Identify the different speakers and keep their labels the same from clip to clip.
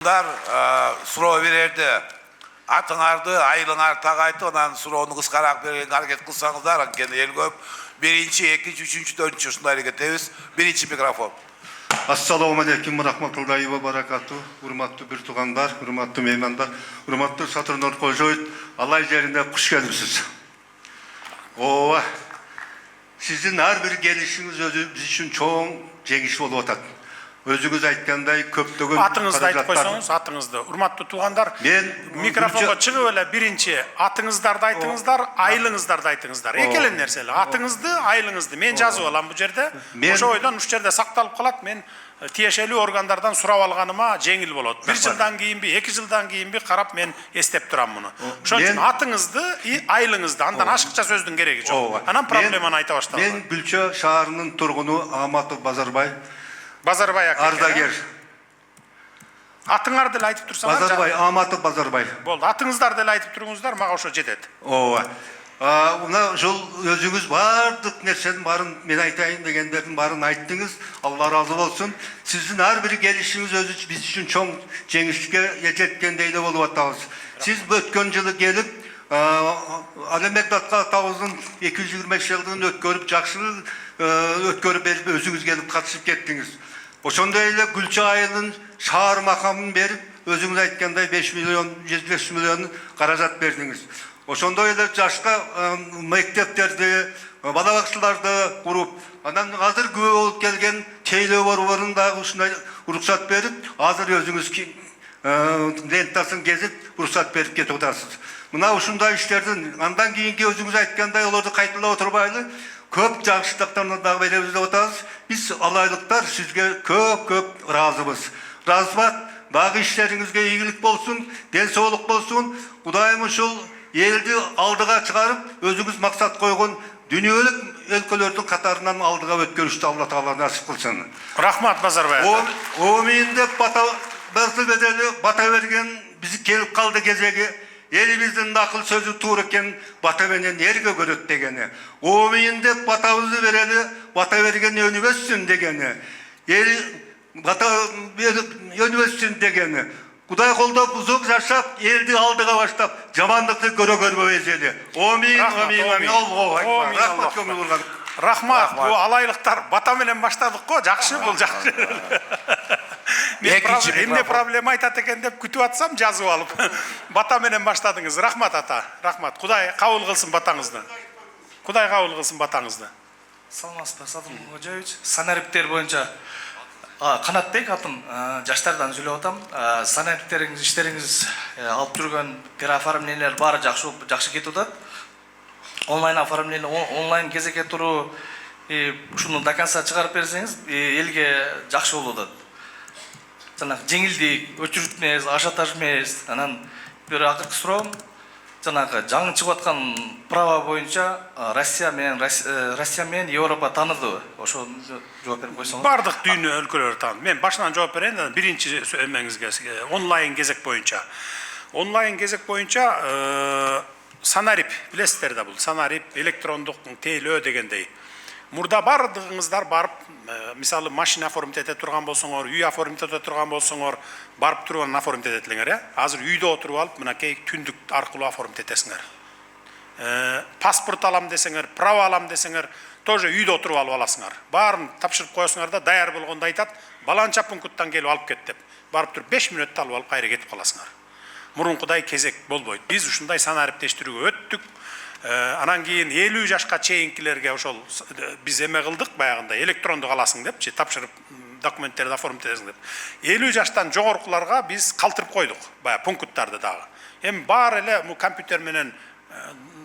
Speaker 1: Суроо берерди. Атыңарды, айылыңар тагайтып, анан суроону кыскараак берген аракет кылсаңыздар, анткени эл көп. Биринчи, экинчи, үчүнчү, төртүнчү ушундай эргетебиз. Биринчи микрофон.
Speaker 2: Ассаламу алейкум рахматуллахи ва баракату. Урматтуу бир туугандар, урматтуу меймандар, урматтуу Сатырнур Кожоев, Алай жерине куш келипсиз. Ооба. Сиздин ар бир келишиңиз өзү биз үчүн чоң жеңиш болуп атат. Өзүңүз айткандай көптөгөн
Speaker 3: атыңызды айтып койсоңуз, атыңызды. Урматтуу туугандар, микрофонго чыгып эле биринчи атыңыздарды айтыңыздар, айылыңыздарды айтыңыздар. Экелен нерселер. Атыңызды, айылыңызды мен жазып алам бу жерде. Ошо ойдон ушул жерде сакталып калат. Мен тиешелүү органдардан сурап алганыма жеңил болот. 1 жылдан кийинби, 2 жылдан кийинби карап мен эстеп турам муну. Ошон үчүн атыңызды, айылыңызды, андан ашыкча сөздүн кереги жок. Анан проблеманы айта башталам.
Speaker 2: Мен Гүлчө шаарынын тургуну Аматов Базарбай.
Speaker 3: Базарбай ака.
Speaker 2: Ардагер.
Speaker 3: Атыңарды деле айтып турсаңар.
Speaker 2: Базарбай, Аматов Базарбай.
Speaker 3: Болду. Атыңыздарды деле айтып туруңуздар, мага ошо жетет.
Speaker 2: Ооба. Мына ушул өзүңүз бардык нерсенин баарын мен айтайын дегендердин баарын айттыңыз. Алла разы болсун. Сиздин ар бир келишиңиз өзү биз үчүн чоң жеңишке жеткендей эле болуп атабыз. Сиз өткөн жылы келип, Алемекдатка атабыздын 225 жылдыгын өткөрүп, жакшы өткөрүп берип, өзүңүз келип катышып кеттиңиз. Ошондой эле Гүлчө айылын шаар макамын берип, өзүңүз айткандай 5 миллион, 105 миллион каражат бердиңиз. Ошондой эле жашка мектептерди, бала бакчаларды куруп, анан азыр күбө болуп келген тейлөө борборун дагы ушундай уруксат берип, азыр өзүңүз лентасын кезип, уруксат берип кетип атасыз. Мына ушундай иштердин андан кийинки өзүңүз айткандай олорду кайталап отурбайлы, көп жакшылыктарны дагы беребиз деп атабыз. Биз алайлыктар сизге көп ыраазыбыз. Ыраазбат, дагы иштериңизге ийгилик болсун, ден соолук болсун. Кудайым ушул элди алдыга чыгарып, өзүңүз максат койгон дүйнөлүк өлкөлөрдүн катарынан алдыга өткөрүштү Алла Таала насип кылсын.
Speaker 3: Рахмат Базарбай.
Speaker 2: Омин деп бата берген биз келип калды кезеги. Элибиздин акыл сөзү туура экен, бата менен эрге көрөт дегени. Омин деп батабызды берели, бата берген өнүбөссүн дегени. Эл бата өнүбөссүн дегени. Кудай колдоп узук жашап, элди алдыга баштап, жамандыкты көрбөйбүз эли. Омин, амин, Аллаху акбар. Рахмат көңүл.
Speaker 3: Рахмат. Бу алайлыктар бата менен баштадык го, жакшы, бул жакшы. Эмне проблема айтат экен деп күтүп атсам, жазып алып. Бата менен баштадыңыз. Рахмат ата. Рахмат. Кудай кабыл кылсын батаңызды. Кудай кабыл кылсын батаңызды.
Speaker 4: Саламатсызбы, Сатырнур Кожоевич. Санариптер боюнча Канатбек атым, жаштардан сүйлөп атам. Санариптериңиз, иштериңиз алып жүргөн переоформлениялер баары жакшы кетип атат. Онлайн оформление, онлайн кезекке туруу, ушуну до конца чыгарып берсеңиз, элге жакшы болуп атат. Жанагы жеңилдик, өчүрүтмөйбүз, ажиотаж эмес. Анан бир акыркы суроом, жанагы жаңы чыгып аткан право боюнча Россия менен Европа таанылдыбы? Ошо жооп берип койсоңуз.
Speaker 3: Бардык дүйнө өлкөлөрү тааныды. Мен башынан жооп берейин, биринчи эмеңизге онлайн кезек боюнча. Онлайн кезек боюнча Санарип, билесиздер да бул. Санарип, электрондук тейлөө дегендей. Мурда бардыгыңыздар барып, мисалы машина оформить эте турган болсоңор, үй оформить эте турган болсоңор, барып туруп анан оформить этелиңер, Азыр үйдө отуруп алып, мынакей түндүк аркылуу оформить этесиңер. Паспорт алам десеңер, право алам десеңер, тоже үйдө отуруп алып аласыңар. Баарын тапшырып коесуңар да, даяр болгондо айтат, баланча пункттан келип алып кет деп. Барып туруп 5 мүнөттө алып кайра кетип каласыңар. Мурункудай кезек болбойт. Биз ушундай санариптештирүүгө өттүк. Анан кийин 50 жашка чейинкилерге ошол биз эме кылдык, баягындай электрондук аласың депчи, тапшырып документтерди оформить этесиң деп. 50 жаштан жогоркуларга биз калтырып койдук, баягы пункттарды дагы. Эми баары эле компьютер менен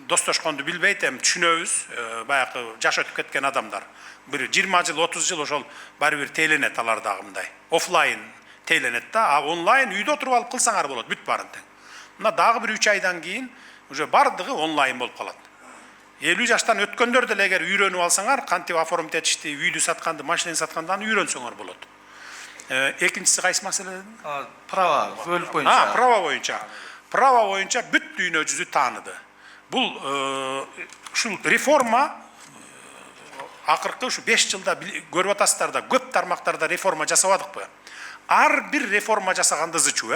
Speaker 3: достошконду билбейт, эми түшүнөбүз, баягы жаш өтүп кеткен адамдар. Бир 20 жыл, 30 жыл ошол баары бир тейленет алар дагы мындай. Офлайн тейленет да, а онлайн үйдө отуруп алып кылсаңар болот, бүт баарын тең. Мына дагы бир 3 айдан кийин уже бардыгы онлайн болуп калат. 50 жаштан өткөндөр деле эгер үйрөнүп алсаңар, кантип оформить этишти, үйдү сатканды, машинаны сатканды үйрөнсөңөр болот. Экинчиси кайсы маселе?
Speaker 4: Право, бөлүк боюнча.
Speaker 3: Право боюнча бүт дүйнө жүзү тааныды. Бул ушул реформа акыркы ушу 5 жылда көрүп атасыздар да, көп тармактарда реформа жасабадыкпы? ар бир реформа жасаганды зычу,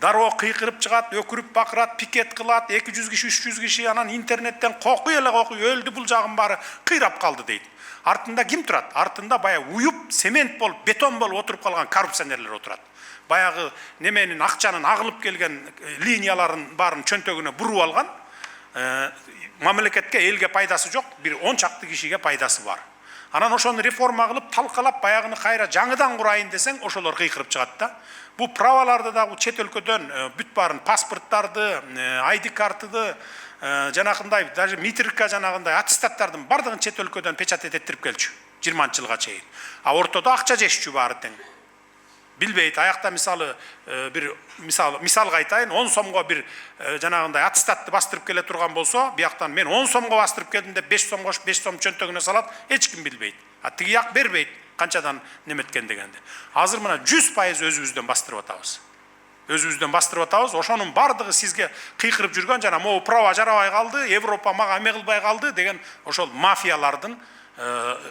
Speaker 3: дароо кыйкырып чыгат, өкүрүп бакырат, пикет кылат, 200 киши, 300 киши, анан интернеттен кокуй эле кокуй, өлдү бул жагым баары кыйрап калды дейт. Артында ким турат? Артында бая уюп, цемент болуп, бетон болуп отуруп калган коррупционерлер отурат. Баягы неменин акчанын агылып келген линияларын баарын чөнтөгүнө буруп алган, мамлекетке, элге пайдасы жок, бир 10 чакты кишиге пайдасы бар. Анан ошону реформа кылып, талкалап, баягыны кайра жаңыдан курайын десең, ошолор кыйкырып чыгат да. Бу праваларды да чет өлкөдөн бүт баарын, паспорттарды, ID картыды, жанакындай, даже митрика жанагындай аттестаттардын бардыгын чет өлкөдөн печатать этирип келчү 20-жылга чейин. А ортодо акча жешчү баары тең. Билбейт, аякта мисалы бир мисалга айтайын, 10 сомго бир жанагындай аттестатты бастырып келе турган болсо, бияктан мен 10 сомго бастырып келдим деп 5 сомго 5 сом чөнтөгүнө салат, эч ким билбейт. А тиги як бербейт, канчадан неметкен дегенде. Азыр мына 100% өзүбүздөн бастырып атабыз. Өзүбүздөн бастырып атабыз. Ошонун бардыгы сизге кыйкырып жүргөн жана могу права жарабай калды, Европа мага эме кылбай калды деген ошол мафиялардын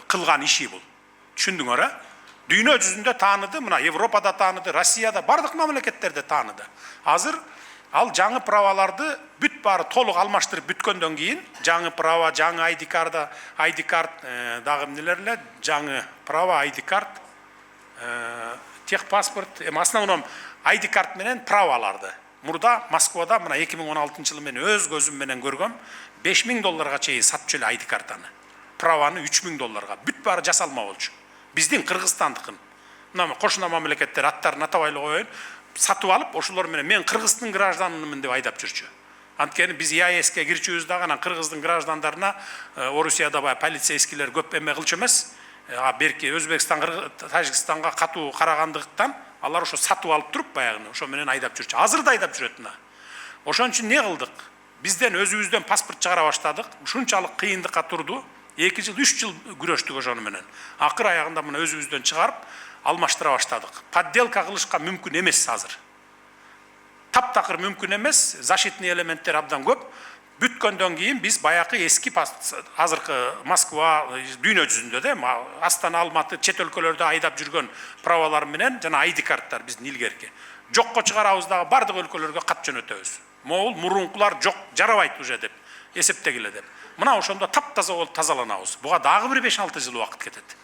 Speaker 3: кылган иши бул. Түшүндүңөр, Дүйнө жүзүндө тааныды, мына Европада тааныды, Россияда, бардык мамлекеттерде тааныды. Азыр ал жаңы праваларды бүт баары толук алмаштырып бүткөндөн кийин, жаңы права, жаңы ID карт, дагы эмнелер эле, жаңы права, ID карт, техпаспорт, основном ID карт менен праваларды. Мурда Москвада мына 2016 жылы мен өз көзүм менен көргөм, $5000 чейин сатчу эле ID картаны. Праваны $3000. Бүт баары жасалма болчу. Биздин Кыргызстандыкын. Мына кошуна мамлекеттер аттарын атабай эле коеюн, сатып алып, ошолор менен мен Кыргыздын гражданымын деп айдап жүрчү. Анткени биз ЕАЭСке кирчүбүз дагы анан Кыргыздын граждандарына Орусияда бай полицейскийлер көп эме кылчу эмес. Берки Өзбекстан, Тажикстанга катуу карагандыктан алар ошо сатып алып туруп баягыны ошо менен айдап жүрчү. Азыр да айдап жүрөт мына. Ошон үчүн не кылдык? Бизден өзүбүздөн паспорт чыгара баштадык. Ушунчалык кыйындыкка турду. 2 жыл, 3 жыл күрөштүк ошону менен. Акыр аягында мына өзүбүздөн чыгарып, алмаштыра баштадык. Подделка кылышка мүмкүн эмес азыр. Таптакыр мүмкүн эмес, защитный элементтер абдан көп. Бүткөндөн кийин биз баякы эски азыркы Москва, дүйнө жүзүндө да, Астана, Алматы, чет өлкөлөрдө айдап жүргөн правалар менен жана ID карттар биздин илгерки. Жокко чыгарабыз дагы бардык өлкөлөргө кат жөнөтөбүз. Могул мурункулар жок, жарабайт уже деп, эсептегиле деп. Мына ошондо таптаза болуп тазаланабыз. Буга дагы бир 5-6 жыл убакыт кетет.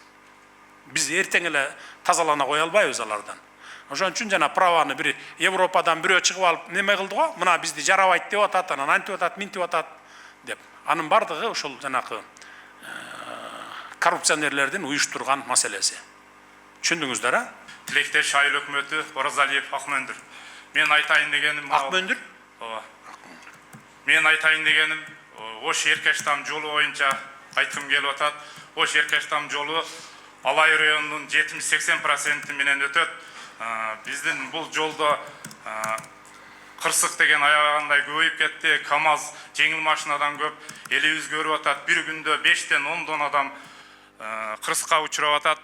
Speaker 3: Биз эртең эле тазалана кое албайбыз алардан. Ошон үчүн жана праваны бир Европадан бирөө чыгып алып неме кылды го, мына бизди жарабайт деп атат, анан антип атат, минтип атат деп. Анын бардыгы ошол жанакы коррупционерлердин уюштурган маселеси. Түшүндүңүздөр, а?
Speaker 5: Тилектеш айыл өкмөтү Оразалиев Акмөндүр. Мен айтайын дегеним
Speaker 3: Акмөндүр?
Speaker 5: Ооба. Мен айтайын дегеним Ош Эркештам жолу боюнча айткым келип атат. Ош Эркештам жолу Алай районунун 70-80% менен өтөт. Биздин бул жолдо кырсык деген аягандай көбөйүп кетти. КАМАЗ жеңил машинадан көп элибиз көрүп атат. Бир күндө 5-тен 10 адам кырсыкка учурап атат.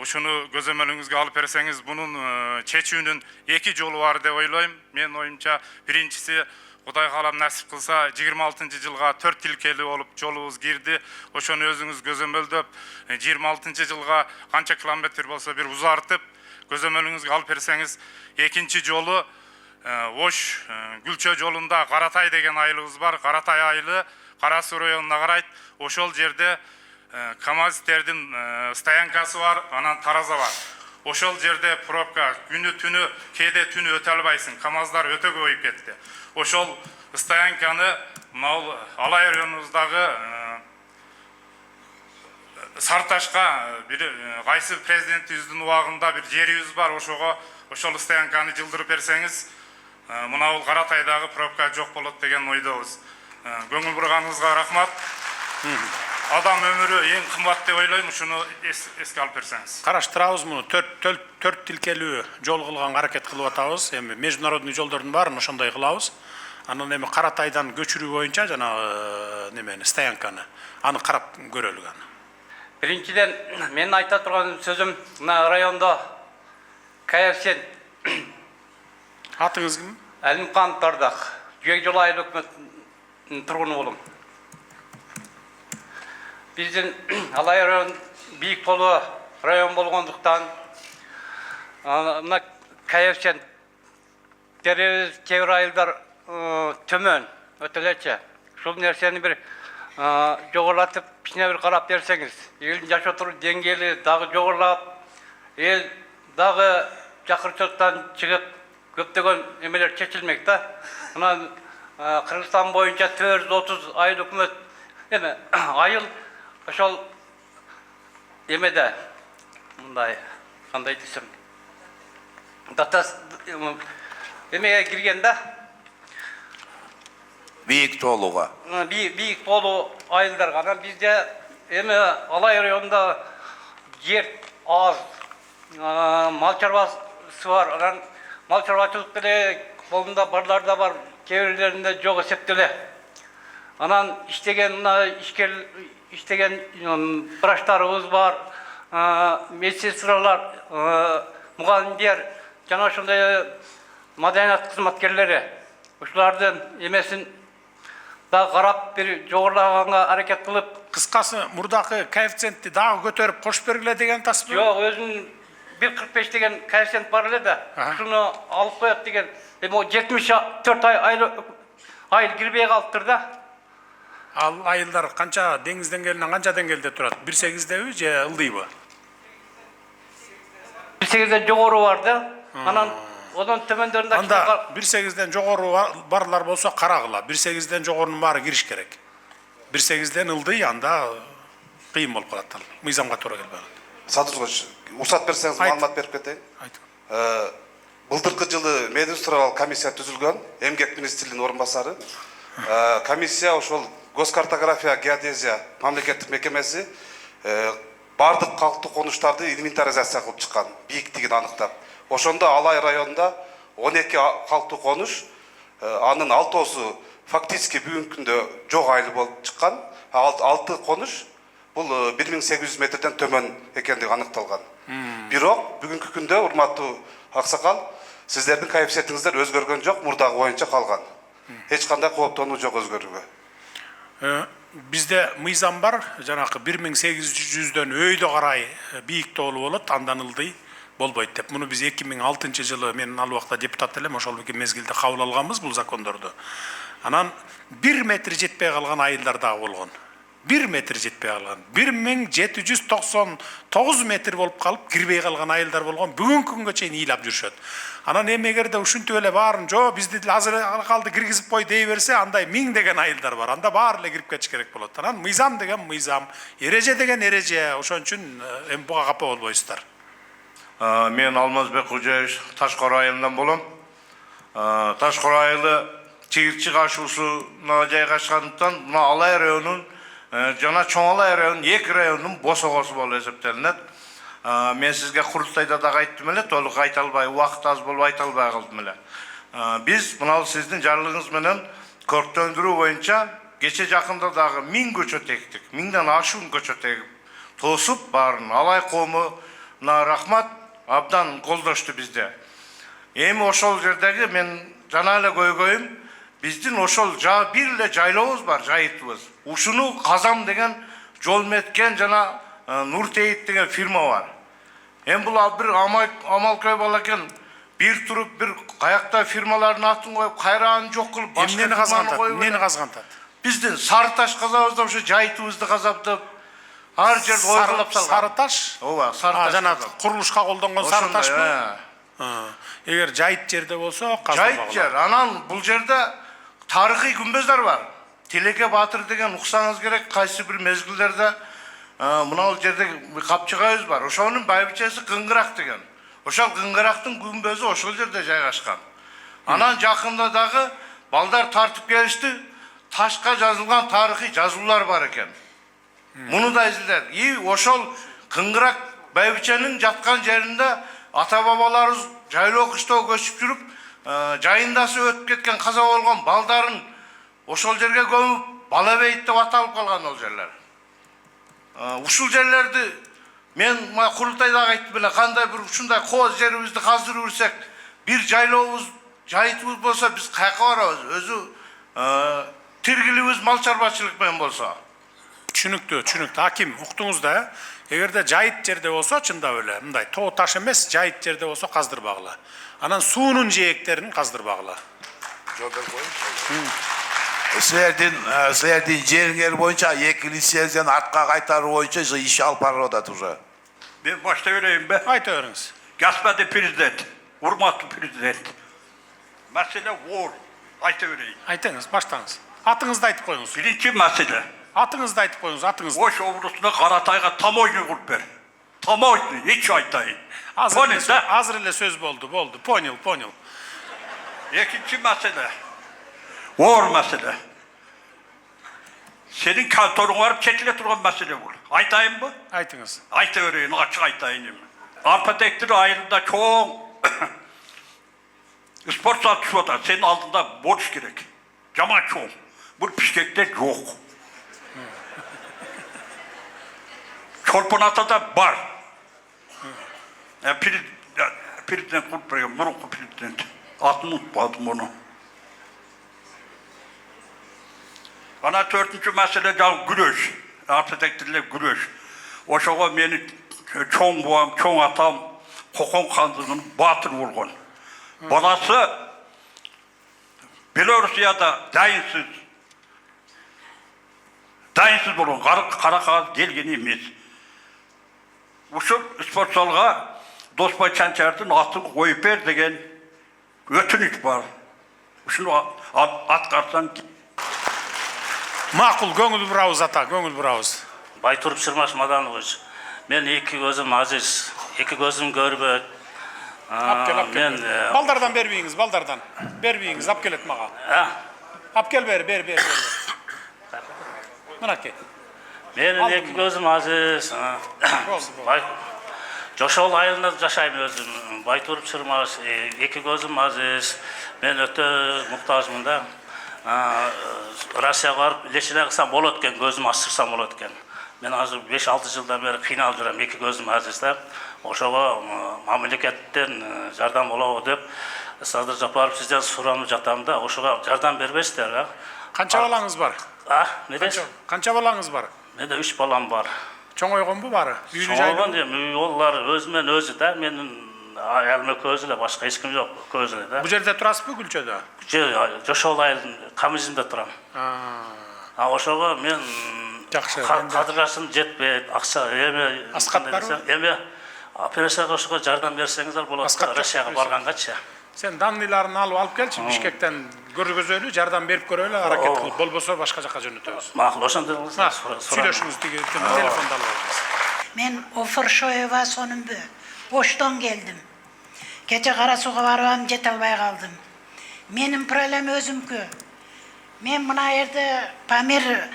Speaker 5: Ушуну көзөмөлүңүзгө алып берсеңиз, бунун чечүүнүн 2 жолу бар деп ойлойм. Мен оюмча, биринчиси Кудай каалап насип кылса 26-жылга 4 тилкели болуп жолубуз кирди. Ошону өзүңүз көзөмөлдөп, 26-жылга канча километр болсо бир узартып, көзөмөлүңүзгө алып берсеңиз, экинчи жолу Ош Гүлчө жолунда Каратай деген айылыбыз бар. Каратай айылы Кара Суу районуна карайт. Ошол жерде КАМАЗдердин стоянкасы бар, анан тараза бар. Ошол жерде пробка күнү түнү, кээде түнү өтө албайсың. КАМАЗдар өтө көбөйүп кетти. Ошол стоянканы мына Алай районубуздагы Сарташка бир кайсы президентибиздин убагында бир жерибиз бар, ошол стоянканы жылдырып берсеңиз, мына бул Каратайдагы пробка жок болот деген ойдобуз. Көңүл бурганыңызга рахмат. Адам өмүрү эң кымбат деп ойлойм, ушуну эске алып берсеңиз.
Speaker 3: Караштырабыз муну, 4 тилкелүү жол кылганга аракет кылып атабыз. Эми международный жолдордун баарын ошондой кылабыз. Анан эми Каратайдан көчүрүү боюнча жана немени, стоянканы аны карап көрөлүк аны.
Speaker 6: Биринчиден мен айта турган сөзүм, мына райондо коэффициент.
Speaker 3: Атыңыз ким?
Speaker 6: Әлимкан Тардак, Жүйек жол айыл өкмөтүнүн тургуну болом. Биздин Алай район бийик толуу район болгондуктан мына коэффициенттери кейбір айылдар төмен өтелече. Шул нерсени бир жогорулатып кичине бир карап берсеңиз, элдин жашоо туруу деңгээли дагы жогорулап, эл дагы жакырчылыктан чыгып көптөгөн эмелер чечилмек да. Мына Кыргызстан боюнча 430 айыл өкмөт эме айыл ошол эмеде мындай кандай десем датас эмеге кирген да.
Speaker 1: Бийик тоолууга.
Speaker 6: Бийик тоолуу айылдар гана бизде эме Алай районунда жер аз, мал чарбасы бар. Анан мал чарбачылык деле колунда барлар да бар, кээ-бирлеринде жок эсептеле. Анан иштеген врачтарыбыз бар, медсестралар, мугалимдер, жана ошондой маданият кызматкерлери. Ушулардын эмесин да карап бир жогорлаганга аракет кылып.
Speaker 3: Кыскасы, мурдакы коэффициентти дагы көтөрүп кош бергиле деген атасызбы?
Speaker 6: Жок, өзүнүн 1.45 деген коэффициент бар эле да. Ушуну алып коет деген. Эми 74 айыл кирбей калыптыр да.
Speaker 3: Ал айылдар канча деңиз деңгээлинен канча деңгээлде турат? 1.8деби же ылдыйбы?
Speaker 6: 1.8ден жогору бар да. Анан одан төмөндөрүндө
Speaker 3: Анда 1.8ден жогору барлар болсо карагыла. 1.8ден жогорунун баары кириш керек. 1.8ден ылдый, анда кыйын болуп калат. Мыйзамга туура келбей калат.
Speaker 7: Сатушкоч, уруксат берсеңиз маалымат берип кетейин. Былтыркы жылы медиустриалдык комиссия түзүлгөн, Эмгек министрлигинин орун басары. Комиссия ошол госкартография, геодезия мамлекеттик мекемеси бардык калктуу конуштарды инвентаризация кылып чыккан, бийиктигин аныктап. Ошондо Алай районунда 12 калктуу конуш, анын 6-оосу фактически бүгүнкү күндө жок айыл болуп чыккан. 6 конуш бул 1800 метрден төмөн экендиги аныкталган. Бирок бүгүнкү күндө урматтуу аксакал, сиздердин коэффициентиңиздер өзгөргөн жок, мурдагы боюнча калган. Эч кандай кооптонуу жок өзгөрүүгө.
Speaker 3: Бизде мыйзам бар, жанакы 1800дөн өйдө карай бийик тоолуу болот, андан ылдый болбойт деп. Муну биз 2006 жылы мен ал убакта депутат элем, ошол мезгилде кабыл алганбыз бул закондорду. Анан 1 метр жетпей калган айылдар дагы болгон. 1 метр жетпей калган. 1799 метр болуп калып кирбей калган айылдар болгон. Бүгүнкү күнгө чейин ыйлап жүрүшөт. Анан эмегерде ушинтип эле баарын бизди азыр калды киргизип кой дей берсе, андай 1000 деген айылдар бар. Анда баары эле кирип кетиш керек болот. Анан мыйзам деген мыйзам, эреже деген эреже. Ошон үчүн эми буга капа болбойсуздар.
Speaker 8: Мен Алмазбек Кожоевич Ташкор айылынан болом. Ташкор айылы чыгырчык ашуусуна жайгашкандыктан мына Алай районунун жана Чоң Алай районунун 2 районунун босогосу болуп эсептелинет. Мен сизге курултайда дагы айттым эле, толук айта албай, убакыт аз болуп айта албай калдым эле. Биз мына сиздин жарлыгыңыз менен көрктөндүрүү боюнча кече жакында дагы 1000 көчө тектик. 1000ден ашуун көчө тегип тосуп баарын Алай коомуна рахмат, абдан колдошту бизде. Эми ошол жердеги мен жана эле көйгөйүм, биздин ошол бир эле жайлообуз бар, жайытыбыз. Ушуну Казам деген жол меткен жана Нуртейит деген фирма бар. Эми бул бир амалкөй бала экен, бир туруп бир каякта фирмалардын атын коюп, кайрааны жок кылып, башка фирманы коюп.
Speaker 3: Эмнени казгантат?
Speaker 8: Биздин Сарыташ казабызда ошо жайытыбызды казаптып, ар жерде ойгулап салган.
Speaker 3: Сарыташ?
Speaker 8: Ооба, Сарыташ.
Speaker 3: Жана курулушка колдонгон Сарыташпы? Эгер жайыт жерде болсо,
Speaker 8: жайыт жер. Анан бул жерде тарыхый күмбөздөр бар. Телеке Батыр деген уксаңыз керек, кайсы бир мезгилдерде мына жерде капчыгайыбыз бар. Ошонун байбичеси Кыңгырак деген. Ошол Кыңгырактын күмбөзү ошол жерде жайгашкан. Анан жакында дагы балдар тартып келишти, ташка жазылган тарыхый жазуулар бар экен. Муну да изилдет. Ошол Кыңгырак байбиченин жаткан жеринде ата-бабаларыбыз жайлоо кыштоо көчүп жүрүп, жайындасы өтүп кеткен каза болгон балдарын ошол жерге көмүп, Балабейт деп аталып калган ол жерлер. Ушул жерлерди мен курултайда айттым эле, кандай бир ушундай кооз жерибизди каздырып жүрсөк, бир жайлообуз, жайытыбыз болсо биз каяка барабыз? Өзү тиргилибиз мал чарбачылык менен болсо.
Speaker 3: Түшүнүктүү. Аким, уктуңуз да. Эгерде жайыт жерде болсо чындап эле, мындай тоо таш эмес, жайыт жерде болсо каздырбагыла. Анан суунун жээктерин каздырбагыла.
Speaker 1: Силердин жериңер боюнча 2 лицензияны артка кайтаруу боюнча иш алып барып атат уже.
Speaker 9: Ben başta vereyim be.
Speaker 3: Айта бериңиz.
Speaker 9: Gasmedi prezident, hurmatlı prezident. Mesele var. Ayta vereyim.
Speaker 3: Айтыңыз, баштаңыз. Атыңызды айтып коюңуз.
Speaker 9: Birinci mesele.
Speaker 3: Атыңызды айтып коюңуз, атыңызды.
Speaker 9: Oş ovrusuna Karatay'a tam oyunu kurup ver. Tam oyunu, hiç aytayın.
Speaker 3: Азыр эле сөз болду. Понял.
Speaker 9: İkinci mesele. Var mesele. Senin kantorun varıp çetile duran mesele bu. Aytayım mı?
Speaker 3: Айтыңыз.
Speaker 9: Ayta vereyim, açık aytayım. Arpatektir ayrında çok spor satışı var. Senin altında borç gerek. Cama çok. Bu pişkekte yok. Çorpanata da var. Prezident kurtuluyor, Morokko prezident. Adını unutmadım onu. Bana 4. mesele can güreş. Arpatektirle güreş. O şoğa beni çoğun babam, çoğun atam kokon kandığının batır vurgun. Balası Belorusya'da dayınsız bulun. Karakağız gelgenimiz. Uşul sportsalga Dostbay Çançer'den atın koyup ver degen ötünüç var. Uşunu atkarsan
Speaker 3: Макул, көңүл бурабыз ата, көңүл бурабыз.
Speaker 10: Байтуруп Шырмаш Маданович, мен эки көзүм азиз, эки көзүм көрбөйт.
Speaker 3: Мен балдардан бербейиңиз, балдардан. Бербейиңиз, алып келет мага. Алып кел бер. Мынакей.
Speaker 10: Менин эки көзүм азиз. Жошол айылында жашайм өзүм. Байтуруп Шырмаш, эки көзүм азиз. Мен өтө муктажмын да. Россияга барып лечение кылсам болот экен, көзүм ачтырсам болот экен. Мен азыр 5-6 жылдан бери кыйналып жүрөм, эки көзүм азиз да. Ошого мамлекеттен жардам болобу деп Садыр Жапаров сизден суранып жатам да, ошого жардам бербейсиздер,
Speaker 3: Канча балаңыз бар?
Speaker 10: Не дейсиз?
Speaker 3: Канча балаңыз бар?
Speaker 10: Менде 3 балам бар.
Speaker 3: Чоңойгонбу бары?
Speaker 10: Чоңойгон дейм, олар өзүмен өзү да, менин аялым көзү эле, башка эч ким жок, көзү эле да.
Speaker 3: Бул жерде турасызбы Күлчөдө?
Speaker 10: Жошол айылдын Камизинде турам. Ошого мен кадырашым жетпейт, акча эме
Speaker 3: Аскат барбы?
Speaker 10: Эме операцияга ошого жардам берсеңиздер болот. Россияга баргангачы.
Speaker 3: Сен данныйларын алып келчи, Бишкектен көргөзөлү, жардам берип көрөлү, аракет кылып, болбосо башка жака жөнөтөбүз.
Speaker 10: Макул, ошондой
Speaker 3: сүйлөшүңүз, телефонду алып алыңыз.
Speaker 11: Мен Офуршоева Сонумбу, Оштон келдим. Кече Кара Сууга барбам, жете албай калдым. Менин проблем өзүмкү. Мен мына жерде Памир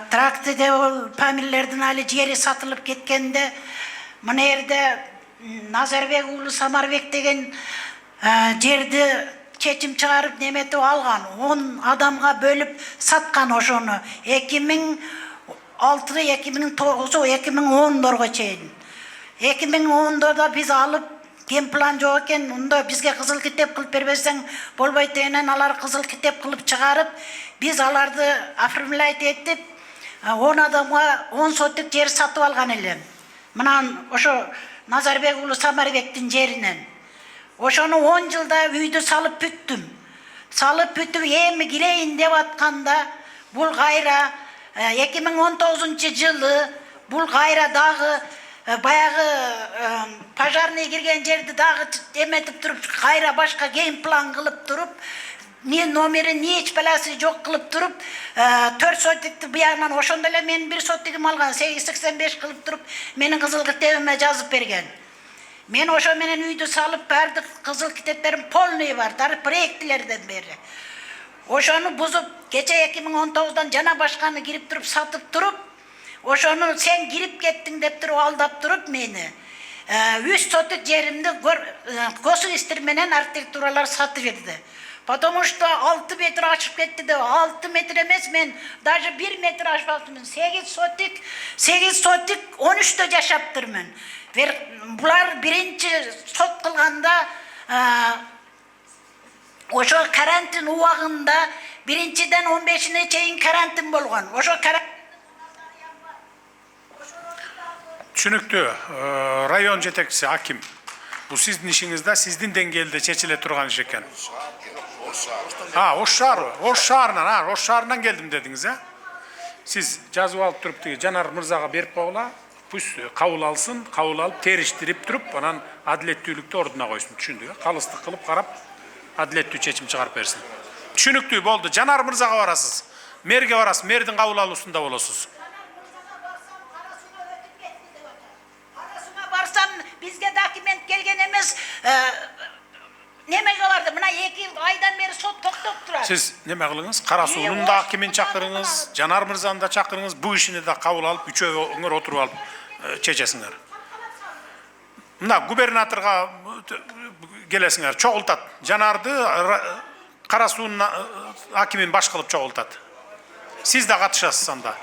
Speaker 11: трактиде ол Памирлердин али жери сатылып кеткенде, мына жерде Назарбек уулу Самарбек деген жерди чечим чыгарып неметип алган. 10 адамга бөлүп саткан ошону. 2006, 2009, 2010-дорго чейин. 2010-дорда биз алып кен план жок экен, унда бизге кызыл китеп кылып бербесең болбойт дегенен алар кызыл китеп кылып чыгарып, биз аларды оформлять этип 10 адамга 10 сотик жер сатып алган элем. Мынан ошо Назарбек уулу Самарбектин жеринен. Ошону 10 жылда үйдү салып бүттүм. Салып бүтүп эми кирейин деп атканда бул кайра 2019-жылы бул кайра дагы баягы пожарный кирген жерди дагы эметип туруп кайра башка геймплан кылып туруп, не номери, не эч баласы жок кылып туруп, 4 сотикти буягынан ошондо эле менин 1 сотигим алган 885 кылып туруп, менин кызыл китебиме жазып берген. Мен ошо менен үйдү салып бардык, кызыл китептерим полный бар, проектилерден бери. Ошону бузуп, кече 2019-дан жана башканы кирип туруп сатып туруп, ошону сен кирип кеттиң деп туруп алдап туруп мени 3 сотик жеримди госуистер менен архитектуралар сатып берди. Потому что 6 метр ашып кетти деп, 6 метр эмес, мен даже 1 метр ашпаптырмын. 8 сотик 13-тө жашаптырмын. Булар биринчи сот кылганда ошо карантин убагында биринчиден 15-ине чейин карантин болгон. Ошо
Speaker 3: Түшүнүктүү. Район жетекчиси Аким. Bu sizin işinizde, sizin dengelde çeçile turgan iş eken. Oş şarından geldim dediniz ha. Siz жазып алып туруп тиги Жанар мырзага берип койгула, пусть кабыл алсын, кабыл алып териштирип туруп, анан адилеттүүлүктү ордуна койсун, түшүндүк. Калыстык кылып карап, адилеттүү чечим чыгарып берсин. Түшүнүктүү болду. Жанар мырзага барасыз. Мэрге барасыз, мэрдин кабыл алуусунда болосуз.
Speaker 11: Барсам bizge doküment gelgen emez. Nemege vardı? Mına 2 aydan beri sot toktop durar.
Speaker 3: Siz neme kılыңыз? Карасуунун да Акимин чакырыңыз, Жанар мырзаны да чакырыңыз, бу ишини да кабыл алып, үчөө отуруп алып чечесиңер. Мына губернаторга келесиңер, чогултат. Жанарды Карасуунун Акимин баш кылып чогултат. Siz de katışasız anda.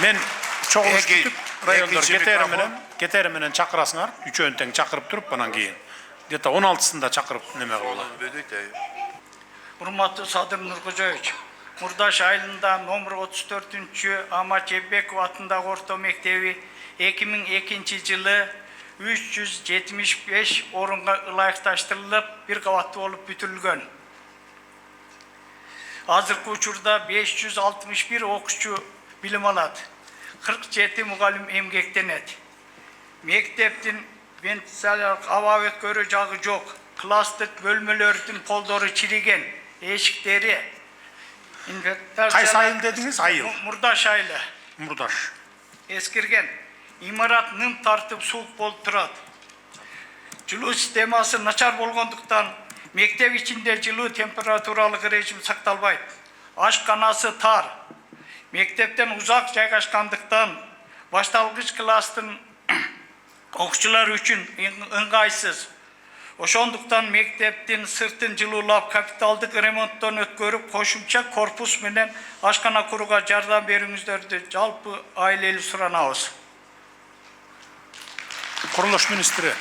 Speaker 3: Men çoğuluş tutup rayonlar geteriminen çakırasınlar. Üçöğün teң çakırıp durup banan keyin. Где-то 16-sında çakırıp neme kılıyorlar.
Speaker 12: Урматтуу Садыр Нуркожоевич, Мурдаш айылында номер 34-чү Амат Жэбеков атындагы орто мектеби 2002 жылы 375 орунга ылайыкташтырылып, бир кабаттуу болуп бүтүрүлгөн. Азыркы учурда 561 окуучу билим алат. 47 мугалим эмгектенет. Мектептин вентиляциялык аба өткөрүү жагы жок. Класстык бөлмөлөрдүн полдору чириген, эшиктери.
Speaker 3: Кайсы айыл дедиңиз? Айыл.
Speaker 12: Мурдаш айылы.
Speaker 3: Мурдаш.
Speaker 12: Эскирген. Имарат ным тартып суук болуп турат. Жылуу системасы начар болгондуктан мектеп ичинде жылуу температуралык режим сакталбайт. Ашканасы тар. Мектептен узак жайгашкандыктан башталгыч класстын окуучулар үчүн ыңгайсыз. Ошондуктан мектептин сыртын жылуулап капиталдык ремонттон өткөрүп кошумча корпус менен ашкана курууга жардам берүүңүздөрдү жалпы айлелүү суранабыз.
Speaker 3: Курулуш министри.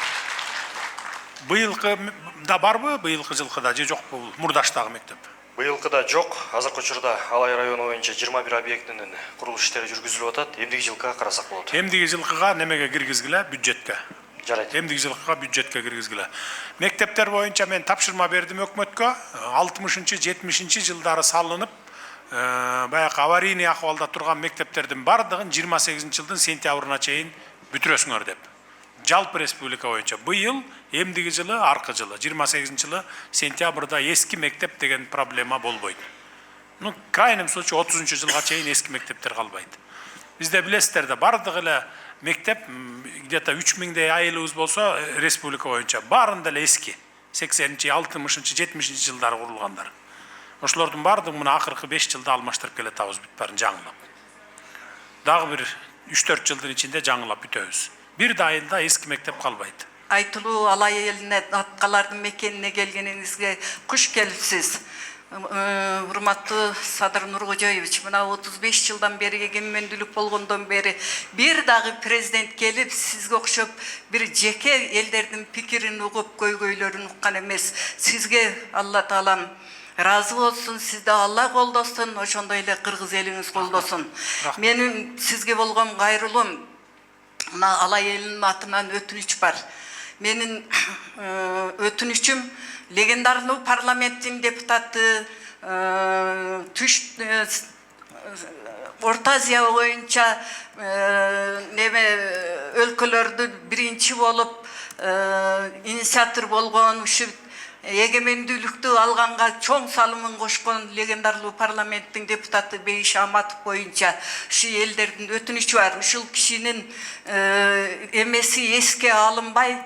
Speaker 3: Быйылкы да барбы? Быйылкы жылкыда же жокпу бул Мурдаштагы мектеп?
Speaker 13: Быйылкыда жок. Азыркы учурда Алай району боюнча 21 объектинин курулуш иштери жүргүзүлүп атат. Эмдиги жылкыга карасак болот.
Speaker 3: Эмдиги жылкыга немеге киргизгиле? Бюджетке.
Speaker 13: Жарайт.
Speaker 3: Эмдиги жылкыга бюджетке киргизгиле. Мектептер боюнча мен тапшырма бердим өкмөткө. 60-70 жылдары салынып, баягы аварийный акыбалда турган мектептердин бардыгын 28 жылдын сентябрына чейин бүтүрөсүңөр деп. Жалпы республика боюнча быйыл эмдиги жылы аркы жылы 28 жылы сентябрда эски мектеп деген проблема болбойт. Ну, крайним случае 30 жылга чейин эски мектептер калбайт. Бизде билесиздер да бардыгы эле мектеп где-то 3000 айылыбыз болсо республика боюнча баарында эле эски 80-чи, 60-чи, 70-чи жылдары курулгандар. Ошолордун бардыгы мына акыркы 5 жылда алмаштырып келатабыз бүт баарын жаңылап. Дагы бир 3-4 жылдын ичинде жаңылап бүтөбүз. Bir de ayında eski mektep kalbaydı.
Speaker 14: Айтылуу Алай элине аткалардын мекенине келгениңизге куш келипсиз. Урматтуу Садыр Нуркожоевич, мына 35 жылдан бери эгемендүүлүк болгондон бери бир дагы президент келип сизге окшоп бир жеке элдердин пикирин угуп көйгөйлөрүн уккан эмес. Сизге Алла Таалам разы болсун, сизди Алла колдосун, ошондой эле кыргыз элиңиз колдосун. Менин сизге болгон кайрылуум мына Алай элинин атынан өтүнүч бар. Менин өтүнүчүм легендарлуу парламенттин депутаты Орто Азия боюнча неме өлкөлөрдү биринчи болуп инициатор болгон, ушу эгемендүүлүктү алганга чоң салымын кошкон легендарлуу парламенттин депутаты Бейиш Аматов боюнча ушу элдердин өтүнүчү бар. Ушул кишинин эмеси эске алынбай,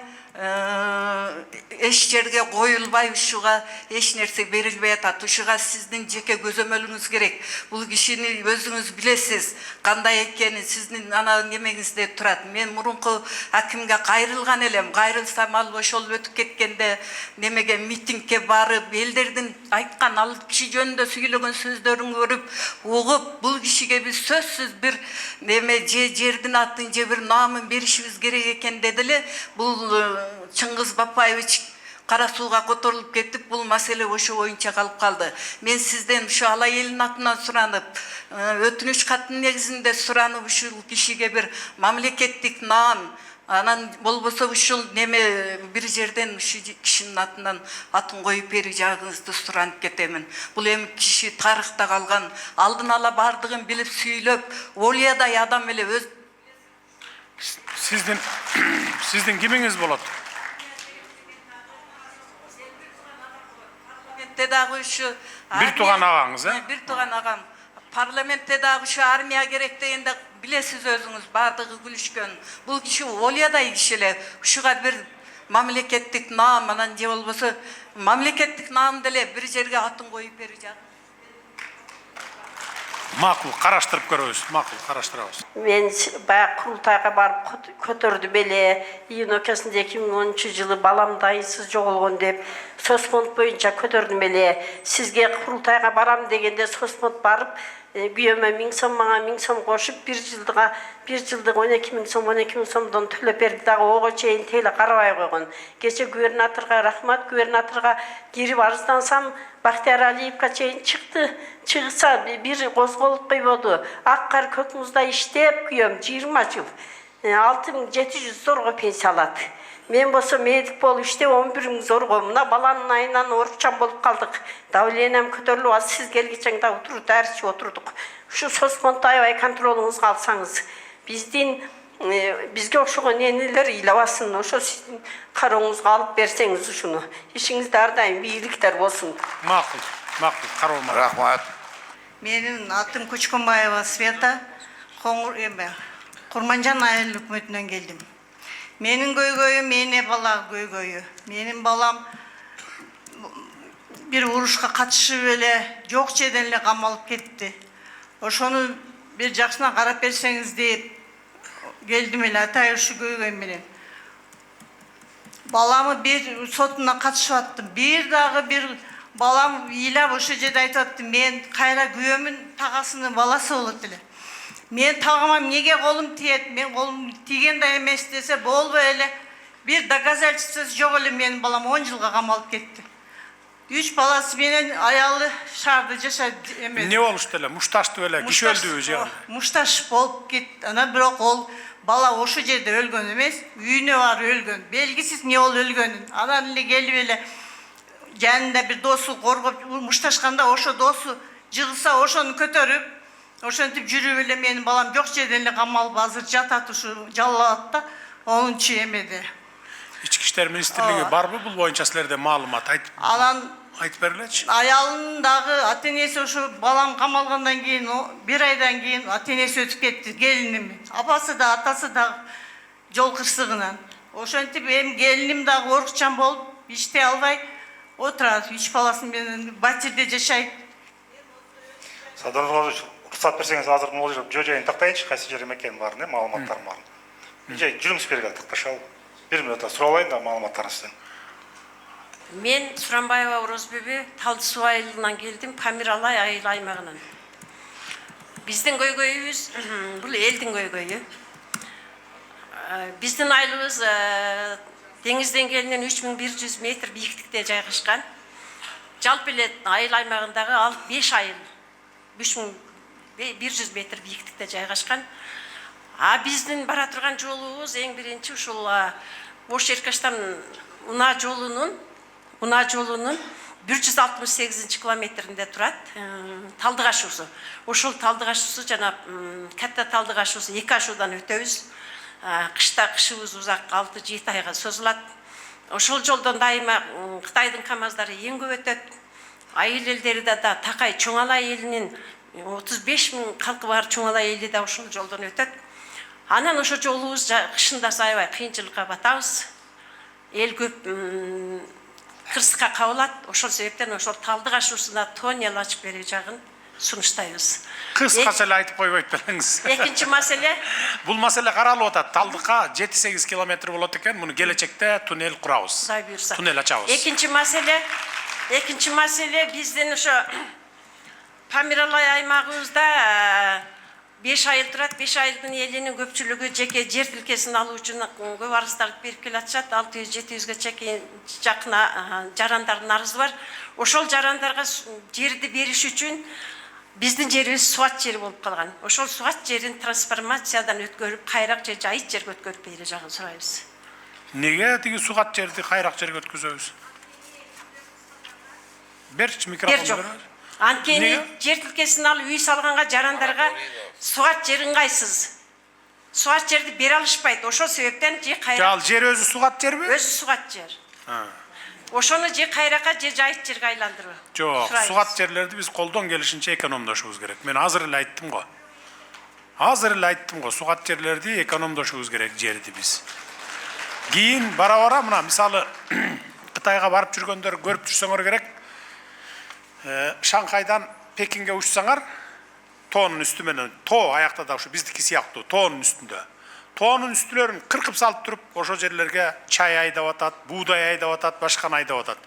Speaker 14: эч жерге коюлбай, ушуга эч нерсе берилбей атат. Ушуга сиздин жеке көзөмөлүңүз керек. Бул кишини өзүңүз билесиз, кандай экени сиздин ана немеңизде турат. Мен мурунку акимге кайрылган элем. Кайрылсам ал ошол өтүп кеткенде немеге митингге барып, элдердин айткан ал киши жөнүндө сүйлөгөн сөздөрүн көрүп, угуп, бул кишиге биз сөзсүз бир неме жердин атын же бир наамын беришибиз керек экен деди эле. Бул Чыңгыз Бапаевич кара сууга которулуп кетип, бул маселе ошо боюнча калып калды. Мен сизден ушу Алай элинин атынан суранып, өтүнүч каттын негизинде суранып, ушул кишиге бир мамлекеттик наам, анан болбосо ушул неме бир жерден ушу кишинин атынан атын коюп берип жагыңызды суранып кетемин. Бул эми киши тарыхта калган, алдын ала бардыгын билип сүйлөп, Олиядай адам эле өз.
Speaker 3: Сиздин кимиңиз болот?
Speaker 14: Парламентте дагы ушу
Speaker 3: Бир тууган агаңыз,
Speaker 14: Бир тууган агам. Парламентте дагы ушу армия керек дегенде билесиз өзүңүз, бардыгы күлүшкөн. Бул киши Олиядай киши эле. Ушуга бир мамлекеттик наам, анан же болбосо мамлекеттик наам деле бир жерге атын коюп берип жагыңыз.
Speaker 3: Макул, караштырып көрөбүз. Макул, караштырабыз.
Speaker 15: Мен баягы курултайга барып көтөрдүм эле. Июнь өлкөсүндө 2010-жылы балам дайынсыз жоголгон деп соцфонд боюнча көтөрдүм эле. Сизге курултайга барам дегенде соцфонд барып, күйөөмө 1000 сом, мага 1000 сом кошуп, бир жылдык 12 000 сомдон төлөп берди дагы, ого чейин тейле карабай койгон. Кече губернаторго рахмат, губернаторго кирип арыздансам, Бактияр Алиевге чейин чыгса бир козголуп койбоду. Ак кар көк музда иштеп күйөөм 20 жыл 6700 зорго пенсия алат. Мен болсо медик болуп иштеп 11 000 зорго, мына баланын айынан оорукчан болуп калдык. Давлениям көтөрүлүп, аз сиз келгичең да отуруп дәричип отурдук. Ушу соцфондду аябай контролуңузга алсаңыз, бизге окшогон энелер ыйлабасын, ошо сиздин карооңузга алып берсеңиз ушуну. Ишиңизде ар дайым бийликтер болсун.
Speaker 3: Макул, кароoma.
Speaker 1: Рахмат.
Speaker 16: Менин атым Көчкөнбаева Света, Курманжан айыл өкмөтүнөн келдим. Менин көйгөйүм эне бала көйгөйү. Менин балам бир урушка катышып эле жок жерден эле камалып кетти. Ошону бир жакшына карап берсеңиз деп келдим эле, атай ушу көйгөйүм менен. Баламы бир сотуна катышып аттым. Бир балам ыйлап ошо жерде айтып атты, мен кайра күйөөмүн тагасынын баласы болот эле. Мен тагыма эмнеге колум тиет, мен колум тийген да эмес десе болбой эле. Бир доказательствосы жок эле менин балам 10 жылга камалып кетти. 3 баласы менен аялы шаарда жашайт эмес.
Speaker 3: Не болушту эле? Мушташты эле, киши өлдүбү же?
Speaker 16: Мушташ болуп кетти. Анан бирок ол бала ошо жерде өлгөн эмес, үйүнө барып өлгөн. Белгисиз эмне болуп өлгөнүн. Анан эле келип эле жанында бир досу коргоп мушташканда ошо досу жыгылса ошону көтөрүп, ошентип жүрүп эле менин балам жок жерден эле камалып азыр жатат, ушу Жалал атта 10-чу эмеде.
Speaker 3: Ички иштер министрлиги барбы бул боюнча силерде маалымат айтып бергилечи?
Speaker 16: Аялынын дагы ата-энеси ошо балам камалгандан кийин, бир айдан кийин ата-энеси өтүп кетти, келиним. Апасы да атасы да жол кырсыгынан. Ошентип эми келиним дагы оорукчан болуп, иштей албай отурат. 3 баласын менен батирде жашайт.
Speaker 17: Садыр Нуралович, рұқсат берсеңіз азыр мол жайын тақтайыншы, қайсы жерім екенін барын, маалыматтарым барын. Жай жүріңіз берге тақташал. Bir минутта суралайын да маалыматтарыңыздан.
Speaker 18: Мен Суранбаева Орозбебе Талдысу айылынан келдим, Памир Алай айыл аймагынан. Биздин көйгөйүбүз бул элдин көйгөйү. Биздин айылыбыз деңиз деңгээлинен 3100 метр бийиктикте жайгашкан. Жалпы эле айыл аймагындагы 5 айыл 3100 метр бийиктикте жайгашкан. Биздин бара турган жолубуз эң биринчи ушул Ош Эркаштан Уна жолунун 168 километринде турат. Талдыгаш ушу. Ошол Талдыгаш ушу жана Катта Талдыгаш ушу 2 ашуудан өтөбүз. Кышта кышыбыз узак 6-7 айга созулат. Ошол жолдон дайыма Кытайдын камаздары эң көп өтөт. Айыл элдери да Такай Чоңалай элинин 35 000 калкы бар Чоңалай эли да ошол жолдон өтөт. Анан ошо жолубуз кышында аябай кыйынчылыкка батабыз. Эл көп кырсыкка кабылат. Ошол себептен ошол Талдыгаш ушуна тоннел ачып берип жагын сунуштайбыз.
Speaker 3: Кыскача эле айтып койбойт белеңиз.
Speaker 18: Экинчи маселе.
Speaker 3: Бул маселе каралып атат. Талдыкка 7-8 километр болот экен. Муну келечекте туннел курабыз. Туннел ачабыз.
Speaker 18: Экинчи маселе биздин ошо Памир Алай аймагыбызда 5 айыл турат, 5 айылдын элинин көпчүлүгү жеке жер тилкесин алуу үчүн көп арыздарды берип келатышат. 600-700ге чейин жакын жарандардын арызы бар. Ошол жарандарга жерди бериш үчүн биздин жерибиз суат жери болуп калган. Ошол суат жерин трансформациядан өткөрүп, кайрак же жайыт жерге өткөрүп бере жагын сурайбыз.
Speaker 3: Неге тиги сугат жерди кайрак жерге өткөзөбүз? Берчи микрофон.
Speaker 18: Анткени жер тилкесин алып үй салганга жарандарга сугат жер ыңгайсыз. Сугат жерди бере алышпайт. Ошол себептен же кайрак.
Speaker 3: Ал жер өзү сугат жерби?
Speaker 18: Өзү сугат жер. Ошону же кайракка же жайыт жерге айландыруу.
Speaker 3: Жок, сугат жерлерди биз колдон келишинче экономдошубуз керек. Мен азыр эле айттым го. Сугат жерлерди экономдошубуз керек жерди биз. Кийин бара мына мисалы Кытайга барып жүргөндөр көрүп жүрсөңөр керек. Шанхайдан Пекинге учсаңар, тоонун үстү менен, тоо аякта да ушу биздики сыяктуу тоонун үстүндө. Тоонун үстүлөрүн кыркып салып туруп, ошо жерлерге чай айдап атат, буудай айдап атат, башканы айдап атат.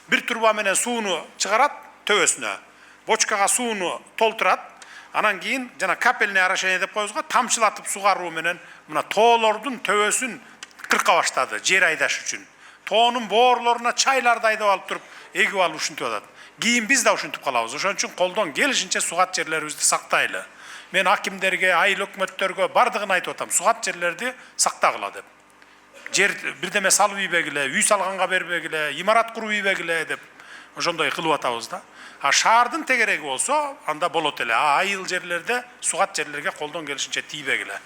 Speaker 3: Бир турба менен сууну чыгарат төбөсүнө. Бочкага сууну толтурат. Анан кийин жана капельный орошение деп коебузго, тамчылатып сугаруу менен мына тоолордун төбөсүн кырка баштады жер айдаш үчүн. Тоонун боорлоруна чайларды айдап алып туруп, эгип алып ушинтип атат. Кийин биз да ушинтип калабыз. Ошон үчүн колдон келишинче сугат жерлерибизди сактайлы. Мен акимдерге, айыл өкмөттөргө бардыгын айтып атам. Сугат жерлерди сактагыла деп. Жер бирдеме салып ийбегиле, үй салганга бербегиле, имарат куруп ийбегиле деп ошондой кылып атабыз да. Шаардын тегереги болсо, анда болот эле. Айыл жерлерде сугат жерлерге колдон келишинче тийбегиле.